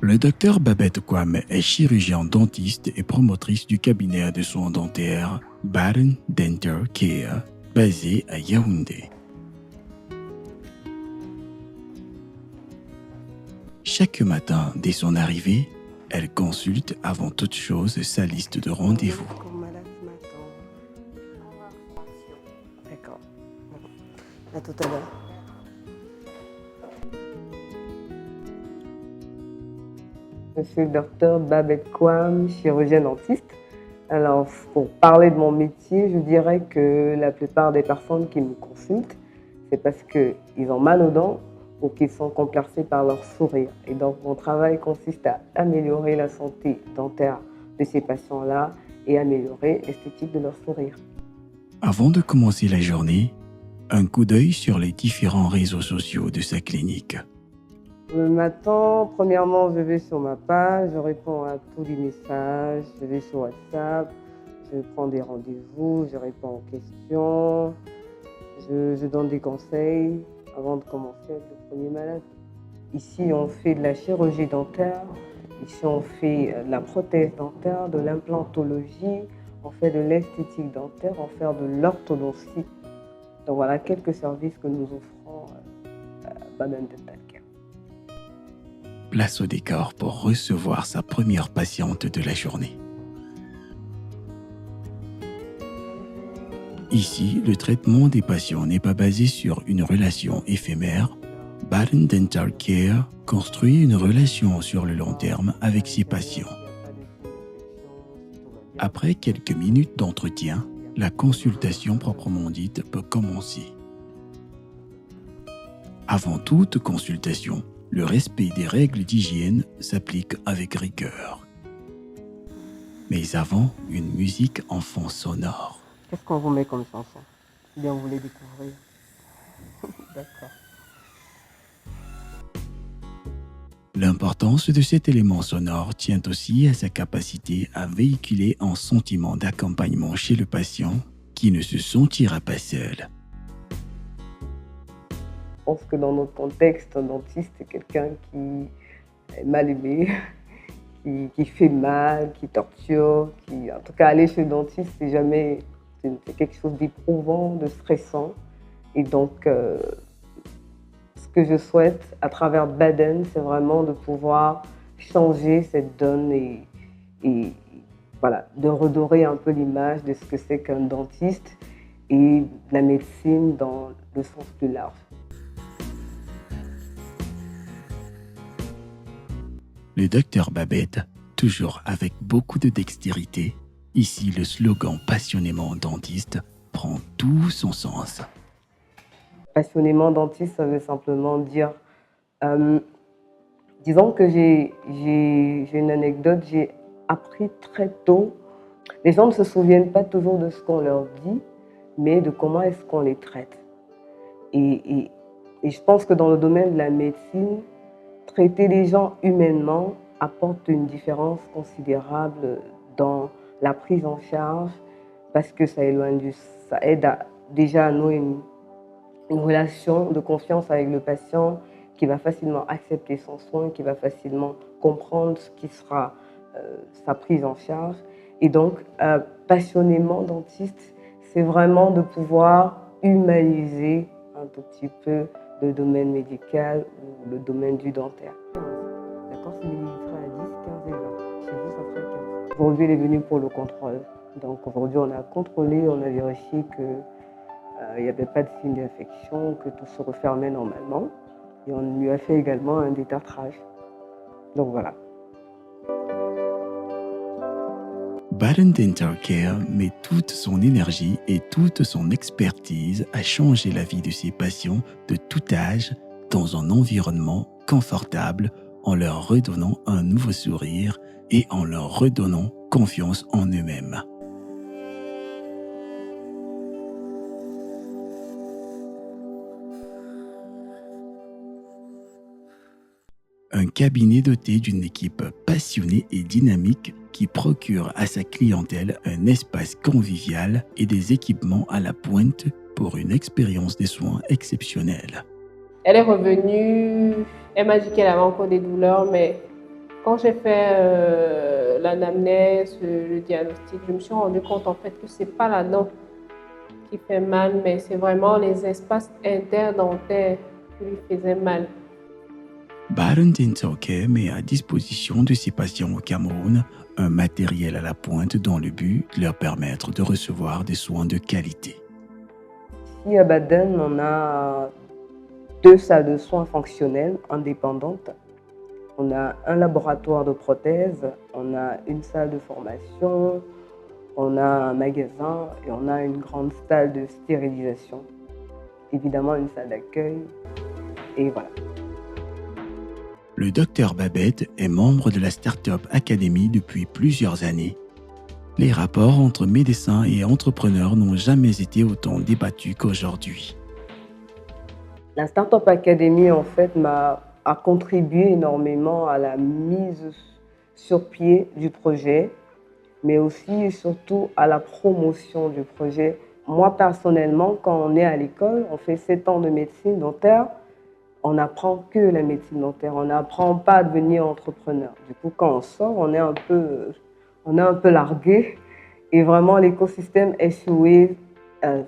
Le docteur Babette Kwame est chirurgien dentiste et promotrice du cabinet de soins dentaires Baden Dental Care, basé à Yaoundé. Chaque matin, dès son arrivée, elle consulte avant toute chose sa liste de rendez-vous. D'accord. À tout à l'heure. Je suis le docteur Babette Kwame, chirurgien dentiste. Alors, pour parler de mon métier, je dirais que la plupart des personnes qui me consultent, c'est parce qu'ils ont mal aux dents ou qu'ils sont complexés par leur sourire. Et donc, mon travail consiste à améliorer la santé dentaire de ces patients-là et améliorer l'esthétique de leur sourire. Avant de commencer la journée, un coup d'œil sur les différents réseaux sociaux de sa clinique. Le matin, premièrement, je vais sur ma page, je réponds à tous les messages, je vais sur WhatsApp, je prends des rendez-vous, je réponds aux questions, je donne des conseils avant de commencer avec le premier malade. Ici, on fait de la chirurgie dentaire, ici, on fait de la prothèse dentaire, de l'implantologie, on fait de l'esthétique dentaire, on fait de l'orthodontie. Donc voilà quelques services que nous offrons à Baden Dental Care. Place au décor pour recevoir sa première patiente de la journée. Ici, le traitement des patients n'est pas basé sur une relation éphémère. Baden Dental Care construit une relation sur le long terme avec ses patients. Après quelques minutes d'entretien, la consultation proprement dite peut commencer. Avant toute consultation, le respect des règles d'hygiène s'applique avec rigueur. Mais avant, une musique en fond sonore. Qu'est-ce qu'on vous met comme chanson? Ou bien vous voulez découvrir? D'accord. L'importance de cet élément sonore tient aussi à sa capacité à véhiculer un sentiment d'accompagnement chez le patient qui ne se sentira pas seul. Je pense que dans notre contexte, un dentiste est quelqu'un qui est mal aimé, qui fait mal, qui torture, en tout cas aller chez le dentiste, c'est quelque chose d'éprouvant, de stressant. Et donc, ce que je souhaite à travers Baden, c'est vraiment de pouvoir changer cette donne et voilà, de redorer un peu l'image de ce que c'est qu'un dentiste et la médecine dans le sens plus large. Le docteur Babette, toujours avec beaucoup de dextérité, ici le slogan « Passionnément dentiste » prend tout son sens. Passionnément dentiste, ça veut simplement dire... disons que j'ai une anecdote, j'ai appris très tôt. Les gens ne se souviennent pas toujours de ce qu'on leur dit, mais de comment est-ce qu'on les traite. Et je pense que dans le domaine de la médecine, traiter les gens humainement apporte une différence considérable dans la prise en charge parce que ça aide déjà à nouer une relation de confiance avec le patient qui va facilement accepter son soin, qui va facilement comprendre ce qui sera sa prise en charge. Et donc, passionnément dentiste, c'est vraiment de pouvoir humaniser un tout petit peu le domaine médical ou le domaine du dentaire. D'accord, c'est millimétré à 10, 15 et 20. Chez vous, ça ferait 15. Aujourd'hui, il est venu pour le contrôle. Donc aujourd'hui, on a contrôlé, on a vérifié qu'il n'y avait pas de signe d'infection, que tout se refermait normalement. Et on lui a fait également un détartrage. Donc voilà. Baden Dental Care met toute son énergie et toute son expertise à changer la vie de ses patients de tout âge dans un environnement confortable en leur redonnant un nouveau sourire et en leur redonnant confiance en eux-mêmes. Un cabinet doté d'une équipe passionnée et dynamique qui procure à sa clientèle un espace convivial et des équipements à la pointe pour une expérience des soins exceptionnelle. Elle est revenue, elle m'a dit qu'elle avait encore des douleurs, mais Quand j'ai fait l'anamnèse, le diagnostic, je me suis rendu compte en fait que c'est pas la dent qui fait mal, mais c'est vraiment les espaces interdentaires qui lui faisaient mal. Baron Dental Care met à disposition de ses patients au Cameroun un matériel à la pointe dans le but de leur permettre de recevoir des soins de qualité. Ici à Baden, on a 2 salles de soins fonctionnelles indépendantes. On a un laboratoire de prothèses, on a une salle de formation, on a un magasin et on a une grande salle de stérilisation. Évidemment, une salle d'accueil. Et voilà. Le docteur Babette est membre de la Startup Academy depuis plusieurs années. Les rapports entre médecins et entrepreneurs n'ont jamais été autant débattus qu'aujourd'hui. La Startup Academy, en fait, a contribué énormément à la mise sur pied du projet, mais aussi et surtout à la promotion du projet. Moi, personnellement, quand on est à l'école, on fait 7 ans de médecine dentaire, on n'apprend que la médecine dentaire, on n'apprend pas à devenir entrepreneur. Du coup, quand on sort, on est un peu largué. Et vraiment, l'écosystème SOE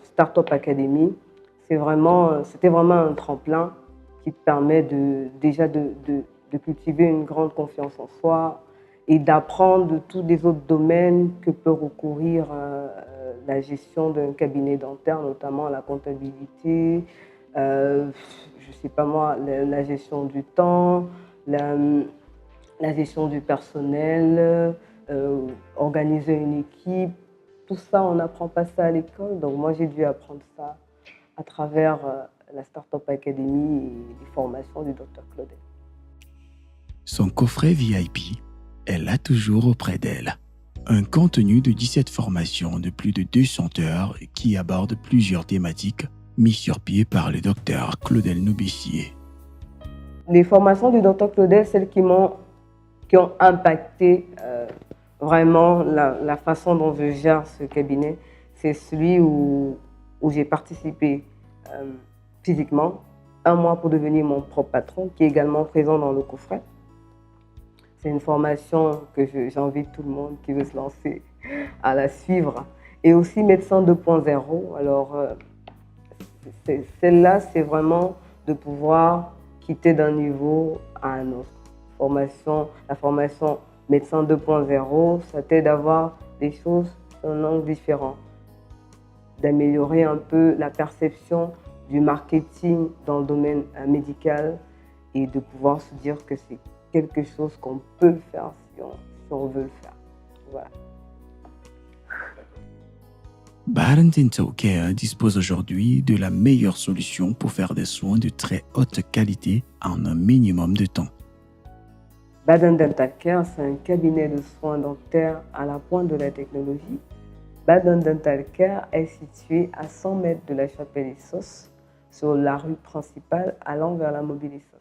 Startup Academy, c'était vraiment un tremplin qui te permet déjà de cultiver une grande confiance en soi et d'apprendre de tous les autres domaines que peut recourir la gestion d'un cabinet dentaire, notamment la comptabilité, je sais pas moi, la gestion du temps, la gestion du personnel, organiser une équipe. Tout ça, on n'apprend pas ça à l'école. Donc moi, j'ai dû apprendre ça à travers la Startup Academy et les formations du Dr Claudel. Son coffret VIP, elle l'a toujours auprès d'elle. Un contenu de 17 formations de plus de 200 heures qui aborde plusieurs thématiques mis sur pied par le docteur Claudel Noubessier. Les formations du Dr Claudel, celles qui ont impacté vraiment la façon dont je gère ce cabinet, c'est celui où j'ai participé physiquement, 1 mois pour devenir mon propre patron, qui est également présent dans le coffret. C'est une formation que j'invite tout le monde qui veut se lancer à la suivre. Et aussi Médecin 2.0. Alors, celle-là, c'est vraiment de pouvoir quitter d'un niveau à un autre. La formation Médecin 2.0, ça t'aide à voir des choses sous un angle différent, d'améliorer un peu la perception du marketing dans le domaine médical et de pouvoir se dire que c'est quelque chose qu'on peut faire si on veut le faire. Voilà. Baron Dental Care dispose aujourd'hui de la meilleure solution pour faire des soins de très haute qualité en un minimum de temps. Baden Dental Care, c'est un cabinet de soins dentaires à la pointe de la technologie. Baden Dental Care est situé à 100 mètres de la Chapelle-Issos, sur la rue principale allant vers la Mobile-Issos.